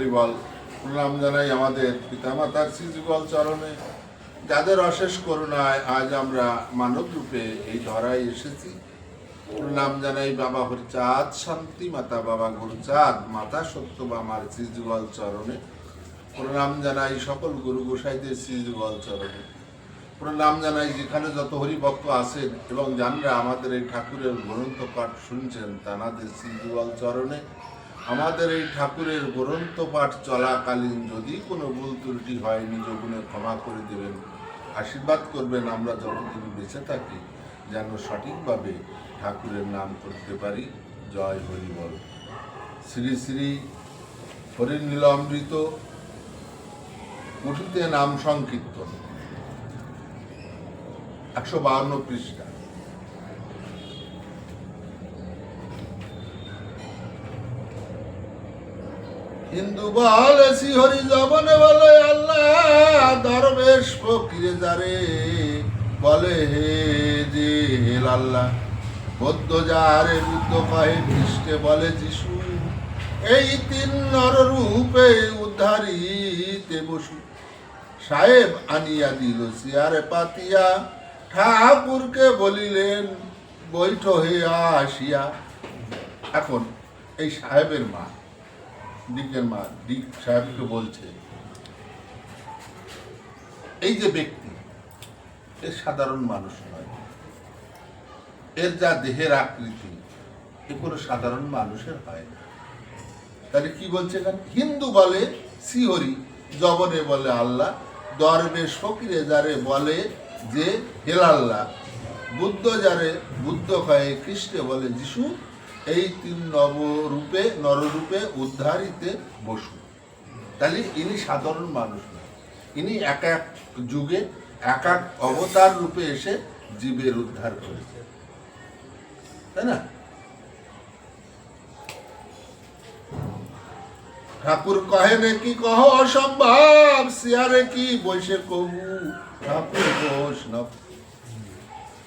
হরিবল। প্রণাম জানাই আমাদের পিতামাতার শ্রীযুগল চরণে, যাদের অশেষ করুণায় আজ আমরা মানব রূপে এই ধরায় এসেছি। প্রণাম জানাই বাবা হরিচাঁদ, শান্তি মাতা বাবা গুরুচাঁদ, মাতা সত্যবামার শ্রীযুগল চরণে। প্রণাম জানাই সকল গুরু গোসাইদের শ্রীযুগল চরণে। প্রণাম জানাই যেখানে যত হরিভক্ত আছেন এবং যানরা আমাদের এই ঠাকুরের গ্রন্থ পাঠ শুনছেন তানাদের শ্রীযুগল চরণে। আমাদের এই ঠাকুরের গ্রন্থ পাঠ চলাকালীন যদি কোনো ভুল ত্রুটি হয় নিজ গুণে ক্ষমা করে দেবেন, আশীর্বাদ করবেন আমরা যতদিন বেঁচে থাকি যেন সঠিকভাবে ঠাকুরের নাম করতে পারি। জয় হরিবল। শ্রী শ্রী হরিনীল অমৃত পুঁথিতে নাম সংকীর্তন 152 পৃষ্ঠা। হিন্দু বলে শ্রীহরি, জবনে বলে আল্লাহ, দরবেশ ফকিরে যারে বলে হে যে হেল আল্লাহ, বৌদ্ধ যারে বুদ্ধ কহে, খ্রিস্টে বলে যিশু, এই তিন নর রূপে উদ্ধারিতে বসু। সাহেব আনিয়া দিল চেয়ারে পাতিয়া, ঠাকুরকে বলিলেন বৈঠ হে আসিয়া। এখন এই সাহেবের মা, দিকের মা দিক সাহেবকে বলছে, এই যে ব্যক্তি এ সাধারণ মানুষ নয়, এর যা দেহের আকৃতি এ কোনো সাধারণ মানুষের হয় না। তাহলে কি বলছে এখানে? হিন্দু বলে শ্রীহরি, জবনে বলে আল্লাহ, দরবেশ ফকিরে যারে বলে যে হেল আল্লাহ, বুদ্ধ যারে বুদ্ধ কয়ে, খ্রিস্টে বলে যিশু, এই তিন নররূপে উদ্ধারিতে বসু। তাহলে ইনি সাধারণ মানুষ নয়, ইনি এক এক যুগে এক এক অবতার রূপে এসে জীবের উদ্ধার করেছে, তাই না? ঠাকুর কহে নাকি কহ অসম্ভব, সিয়ারে কি বৈশে কবু ঠাকুর বৈষ্ণব।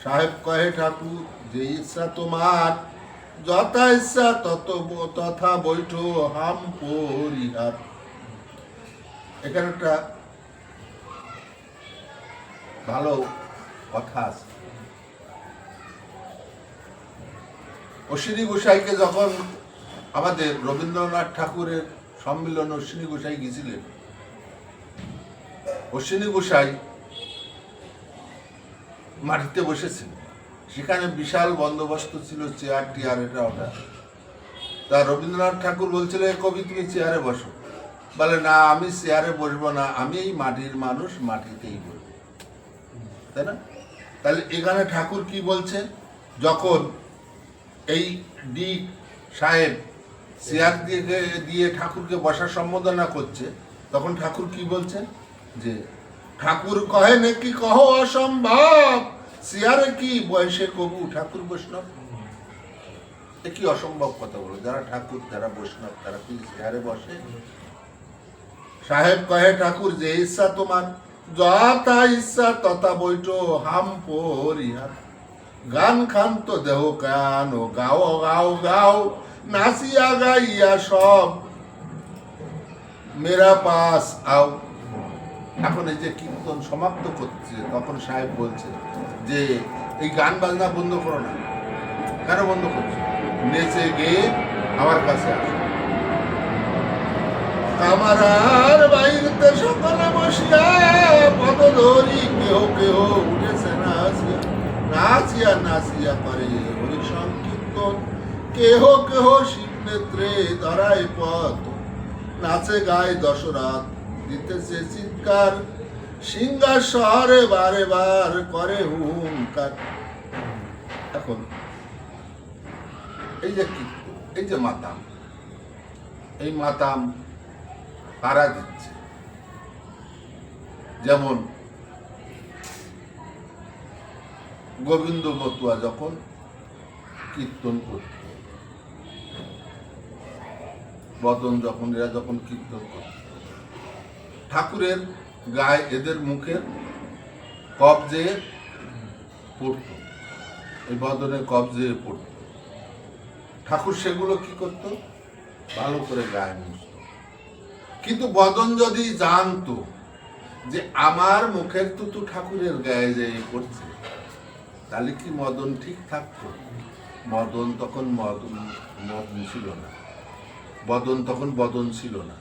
সাহেব কহে ঠাকুর যে ইচ্ছা তোমার, যথা ইচ্ছা তথা বৈঠো হাম পরিহার। এখানে একটা ভালো কথা আছে। অশ্বিনী গোসাইকে যখন আমাদের রবীন্দ্রনাথ ঠাকুরের সম্মিলন অশ্বিনী গোসাই গেছিলেন, অশ্বিনী গোসাই মাটিতে বসেছিল, সেখানে বিশাল বন্দোবস্ত ছিল, চেয়ার টিয়ার এটা ওটা। তা রবীন্দ্রনাথ ঠাকুর বলছিল, কবি তুমি চেয়ারে বসো। বলে না, আমি চেয়ারে বসবো না, আমি এই মাটির মানুষ, মাটিতেই বসবো, তাই না? তাহলে এখানে ঠাকুর কি বলছে? যখন এই ডিক সাহেব চেয়ার দিয়ে ঠাকুরকে বসার সম্বোধনা করছে, তখন ঠাকুর কি বলছে? যে ঠাকুর কহে নাকি কহ অসম্ভব, চেয়ারে কি বয়সে কবু ঠাকুর বৈষ্ণব। এ কি অসম্ভব কথা বলো? যারা ঠাকুর যারা বৈষ্ণব তারা কি চেয়ারে বসে? সাহেব কহে ঠাকুর যে ইচ্ছা তোমার, যথা ইচ্ছা তথা বৈঠো হাম পরিহার। গান খান তো দেহ কান, ও গাও গাও গাও, নাচিয়া গাইয়া সব মেরা পাস আও। এখন এই যে কীর্তন সমাপ্ত করছে, তখন সাহেব বলছে যে এই গান বাজনা বন্ধ করো না। কেন বন্ধ করছো? নেচে গিয়ে আমার কাছে আসো। কামারার বাইরেতে সকালে বসিয়া পদ ধরি কেহ কেহ উঠেছে নাচিয়া, নাচিয়া নাচিয়া করে হরি সংকীর্তন, কেহ কেহ শিব নেত্রে ধরায় পথ, নাচে গায় দশরাত দিতেছে চিৎকার, সিংহার শহরে বারে বার করে হুঙ্কার। এখন এই যে কীর্তন, এই যে মাতাম, এই মাতাম কারা দিচ্ছে? যেমন গোবিন্দ মতুয়া যখন কীর্তন করত, বদন যখন এরা যখন কীর্তন করত, ঠাকুরের গায়ে এদের মুখের কবজে পড়ত, এই বদনে কবজে পড়ত। ঠাকুর সেগুলো কি করত? ভালো করে গায়ে মুছত। কিন্তু বদন যদি জানতো যে আমার মুখের তুতু ঠাকুরের গায়ে যে পড়ছে, তাহলে কি মদন ঠিক থাকতো? মদন তখন মদন ছিল না, বদন তখন বদন ছিল না,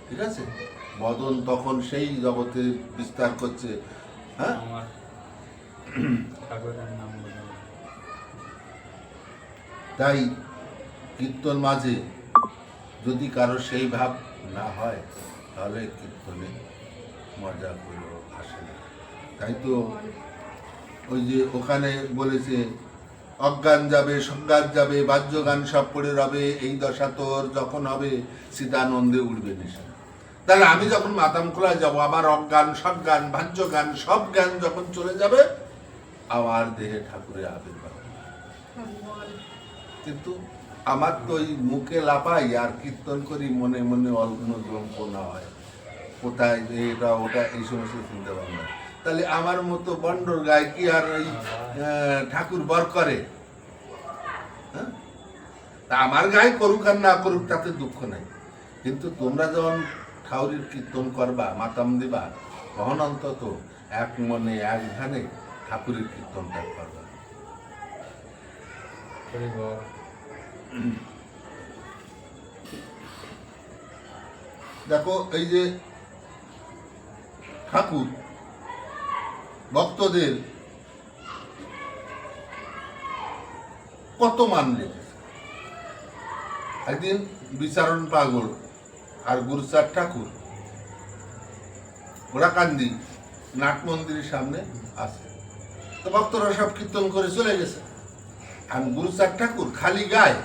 ঠিক আছে? বদন তখন সেই জগতে বিস্তার করছে। হ্যাঁ, তাই কীর্তন মাঝে যদি কারো সেই ভাব না হয়, তাহলে কীর্তনে মজা করে আসে না। তাই তো ওই যে ওখানে বলেছে, অজ্ঞান যাবে, সজ্ঞান যাবে, বাহ্য গান সব পড়ে রবে, এই দশা তোর যখন হবে, সীতানন্দে উঠবে নেশা। তাহলে আমি যখন মাতাম খোলা যাবো, আমার অজ্ঞান সজ্ঞান বাহ্য গান সব জ্ঞান যখন চলে যাবে, আমার দেহে ঠাকুরের আবির্ভাব। কিন্তু আমার তো ওই মুখে লাপাই আর কীর্তন করি, মনে মনে অল্প না হয়, কোথায় এটা ওটা এই সমস্ত চিন্তা ভাবনা। তাহলে আমার মতো বন্ডর গায়ে কি আর ওই ঠাকুর বর করে? হ্যাঁ, তা আমার গায়ে করুক আর না করুক তাতে দুঃখ নাই, কিন্তু তোমরা যখন ঠাকুরের কীর্তন করবা, মাতাম দিবা, তখন অন্তত এক মনে এক ধ্যানে ঠাকুরের কীর্তনটা করবা। দেখো এই যে ঠাকুর ভক্তদের কত মান রেখেছে। একদিন বিচারণ পাগল আর গুরুচাঁদ ঠাকুর ওরাকান্দি নাট মন্দিরের সামনে আছে, তো ভক্তরা সব কীর্তন করে চলে গেছে। আর গুরুচাঁদ ঠাকুর খালি গায়ে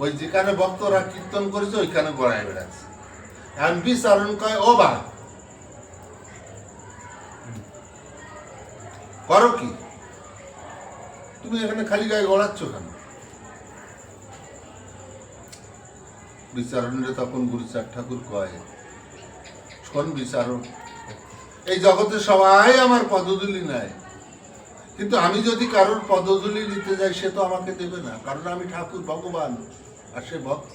ওই যেখানে ভক্তরা কীর্তন করেছে ওইখানে গড়ায় বেড়াচ্ছে। আর বিচারণ কয়, ও বা করো কি তুমি এখানে খালি গায়ে গড়াচ্ছ কেন? বিচারণে তখন গুরুচাঁদ ঠাকুর কয়, শোন বিচারণ, এই জগতে সবাই আমার পদধূলি নেয়, কিন্তু আমি যদি কারোর পদধূলি নিতে যাই সে তো আমাকে দেবে না, কারণ আমি ঠাকুর ভগবান আর সে ভক্ত।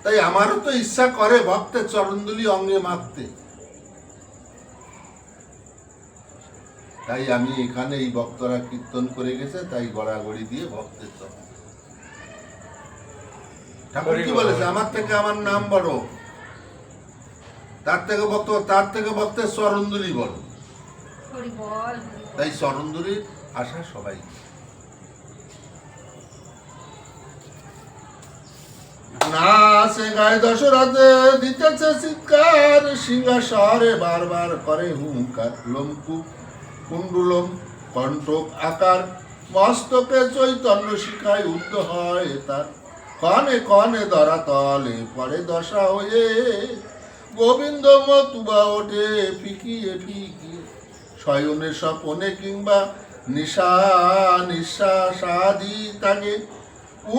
তাই আমারও তো ইচ্ছা করে ভক্তের চরণধূলি অঙ্গে মাখতে। তাই আমি এখানে এই ভক্তরা কীর্তন করে গেছে, তাই গড়াগড়ি দিয়ে ভক্তের চরণ। ঠাকুর কি বলেছে, আমার থেকে আমার নাম বড়, তার থেকে ভক্তের চরণধূলি বড়। তাই চরণধূলির আশা সবাই। নাচে গায়ে দশরথে দিতেছে চিৎকার, সিংহাসরে বারবার করে হুঙ্কার, লোমকূপ কুণ্ডুলম কণ্ঠক আকার, মস্তকে চৈতন্য শিখায় উদ্ধ হয় তার, কনে কনে ধরা তলে পড়ে দশা হয়ে, গোবিন্দ মতুবা ওঠে ফিকিয়ে ফিকিয়ে, শয়নে স্বপনে কিংবা নিঃশ্বাসাদি তাকে,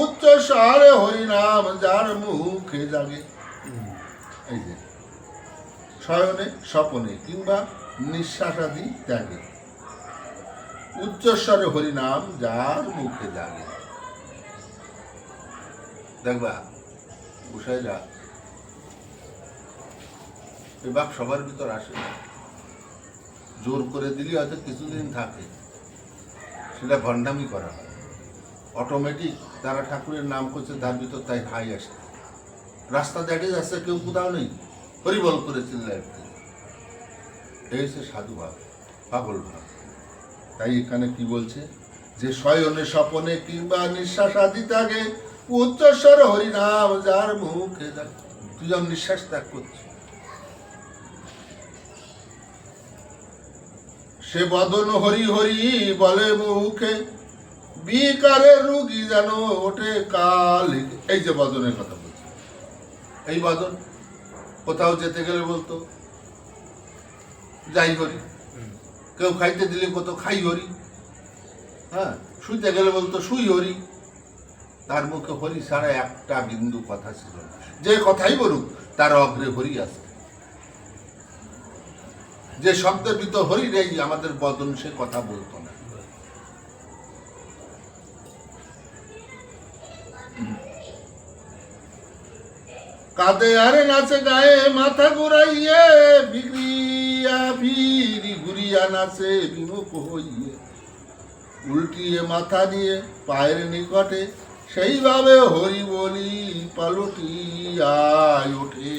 উচ্চ স্বরে হরিনাম যার মুখে জাগে। এই যে শয়নে স্বপনে কিংবা নিঃশ্বাসাদি ত্যাগে, উচ্চস্বরে হরিনাম যার মুখে জাগে। দেখবা উষাইরা এবার সবার ভিতর আসে না, জোর করে দিলে হয়তো কিছুদিন থাকে, সেটা ভণ্ডামি করা হয়। অটোমেটিক তারা ঠাকুরের নাম করছে, তার ভিতর তাই হাই আসে। রাস্তা দেখে যাচ্ছে, কেউ কোথাও নেই, হরিবল করে চিল্লায়। এই হচ্ছে সাধু ভাব, পাগল ভাব। তাই এখানে কি বলছে, যে শয়নে স্বপনে কিংবা নিঃশ্বাস আদি ত্যাগে, উচ্চস্বর হরিনাম যার মুখে জাগে। তুই যখন নিঃশ্বাস ত্যাগ করছিস, সে বদন হরি হরি বলে মুখে, বিকারের রুগী যেন ওঠে কাল। এই যে বদনের কথা বলছে, এই বদন কোথাও যেতে গেলে বলতো যাই হরি, কেউ খাইতে দিলে কত খাই হরি, হ্যাঁ, শুইতে গেলে বলতো শুই হরি। তার মুখে হরি ছাড়া একটা বিন্দু কথা ছিল না। যে কথাই বলুক তার অগ্রে হরি আছে, যে শব্দের ভিতর হরি নেই আমাদের বদন সে কথা বলতো না। কাঁদে আর নাচে গায়ে মাথা ঘুরাইয়ে বিক্রিয়া ভিড়ি ঘুরিয়া নাচে বিমুখ হইয়ে উল্টিয়ে মাথা নিয়ে পায়ের নিকটে সেইভাবে হরি বলি পালটিয়া ওঠে।